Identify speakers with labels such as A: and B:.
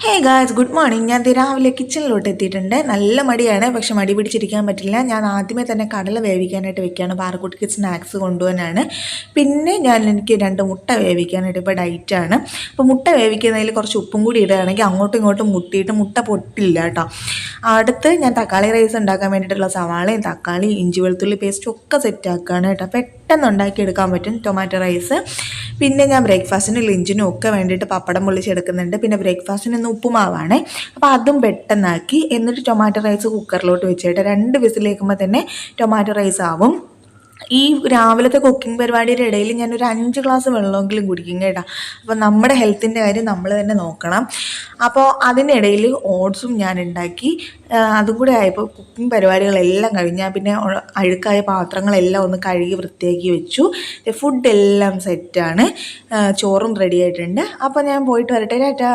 A: Hey guys, good morning. ഞാൻ രാവിലെ കിച്ചണിലോട്ട് എത്തിയിട്ടുണ്ട്. നല്ല മടിയാണ്, പക്ഷെ മടി പിടിച്ചിരിക്കാൻ പറ്റില്ല. ഞാൻ ആദ്യമേ തന്നെ കടല വേവിക്കാനായിട്ട് വെക്കുകയാണ്. പാറക്കുട്ടിക്ക് സ്നാക്സ് കൊണ്ടുപോകാനാണ്. പിന്നെ എനിക്ക് 2 മുട്ട വേവിക്കാനായിട്ട്. ഇപ്പോൾ ഡയറ്റാണ്. അപ്പോൾ മുട്ട വേവിക്കുന്നതിൽ കുറച്ച് ഉപ്പും കൂടി ഇടുകയാണെങ്കിൽ അങ്ങോട്ടും ഇങ്ങോട്ടും മുട്ടിയിട്ട് മുട്ട പൊട്ടില്ല കേട്ടോ. അടുത്ത് ഞാൻ തക്കാളി റൈസ് ഉണ്ടാക്കാൻ വേണ്ടിയിട്ടുള്ള സവാളയും തക്കാളി ഇഞ്ചി വെളുത്തുള്ളി പേസ്റ്റും ഒക്കെ സെറ്റ് ആക്കുകയാണ് കേട്ടോ. പെട്ടെന്ന് ഉണ്ടാക്കിയെടുക്കാൻ പറ്റും ടൊമാറ്റോ റൈസ്. പിന്നെ ഞാൻ ബ്രേക്ക്ഫാസ്റ്റിനും ലഞ്ചിനും ഒക്കെ വേണ്ടിയിട്ട് പപ്പടം പൊള്ളിച്ചെടുക്കുന്നുണ്ട്. പിന്നെ ബ്രേക്ക്ഫാസ്റ്റിന് ഇന്ന് ഉപ്പുമാവാണ്. അപ്പോൾ അതും പെട്ടെന്നാക്കി എന്നിട്ട് ടൊമാറ്റോ റൈസ് കുക്കറിലോട്ട് വെച്ചിട്ട് 2 വിസിലേക്കുമ്പോൾ തന്നെ ടൊമാറ്റോ റൈസ് ആവും. ഈ രാവിലത്തെ കുക്കിംഗ് പരിപാടിയുടെ ഇടയിൽ ഞാനൊരു 5 ഗ്ലാസ് വെള്ളമെങ്കിലും കുടിക്കും കേട്ടോ. അപ്പോൾ നമ്മുടെ ഹെൽത്തിൻ്റെ കാര്യം നമ്മൾ തന്നെ നോക്കണം. അപ്പോൾ അതിനിടയിൽ ഓട്സും ഞാൻ ഉണ്ടാക്കി. അതും കൂടെ ആയപ്പോൾ കുക്കിംഗ് പരിപാടികളെല്ലാം കഴിഞ്ഞാൽ പിന്നെ അഴുക്കായ പാത്രങ്ങളെല്ലാം ഒന്ന് കഴുകി വൃത്തിയാക്കി വെച്ചു. ഫുഡെല്ലാം സെറ്റാണ്. ചോറും റെഡി ആയിട്ടുണ്ട്. അപ്പോൾ ഞാൻ പോയിട്ട് വരട്ടെ. ടാറ്റാ.